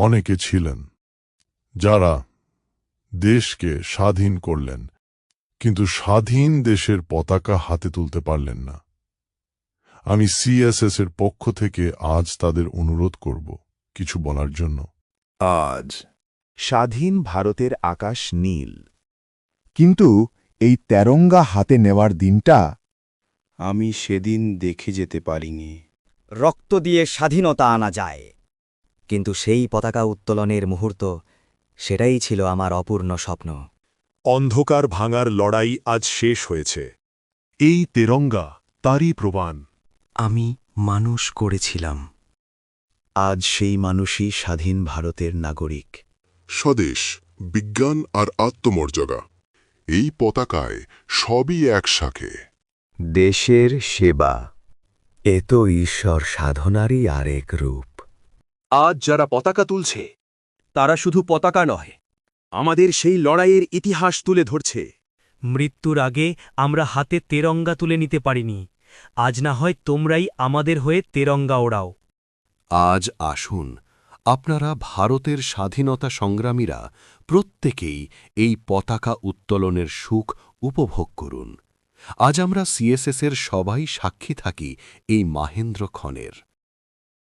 অনেকে ছিলেন যারা দেশকে স্বাধীন করলেন, কিন্তু স্বাধীন দেশের পতাকা হাতে তুলতে পারলেন না। আমি সিএসএস এর পক্ষ থেকে আজ তাদের অনুরোধ করব কিছু বলার জন্য। আজ স্বাধীন ভারতের আকাশ নীল, কিন্তু এই তেরঙ্গা হাতে নেওয়ার দিনটা আমি সেদিন দেখে যেতে পারিনি। রক্ত দিয়ে স্বাধীনতা আনা যায়, কিন্তু সেই পতাকা উত্তোলনের মুহূর্ত, সেটাই ছিল আমার অপূর্ণ স্বপ্ন। অন্ধকার ভাঙার লড়াই আজ শেষ হয়েছে। এই তেরঙ্গা তারই প্রমাণ। আমি মানুষ করেছিলাম। আজ সেই মানুষই স্বাধীন ভারতের নাগরিক। স্বদেশ, বিজ্ঞান আর আত্মমর্যাদা, এই পতাকায় সবই একসাথে। দেশের সেবা, এ তো ঈশ্বর সাধনারই আরেক রূপ। আজ যারা পতাকা তুলছে, তারা শুধু পতাকা নয়, আমাদের সেই লড়াইয়ের ইতিহাস তুলে ধরছে। মৃত্যুর আগে আমরা হাতে তেরঙ্গা তুলে নিতে পারিনি, আজ না হয় তোমরাই আমাদের হয়ে তেরঙ্গা ওড়াও। আজ আসুন, আপনারা ভারতের স্বাধীনতা সংগ্রামীরা প্রত্যেকেই এই পতাকা উত্তোলনের সুখ উপভোগ করুন। আজ আমরা সিএসএসের সবাই সাক্ষী থাকি এই মাহেন্দ্র ক্ষণের।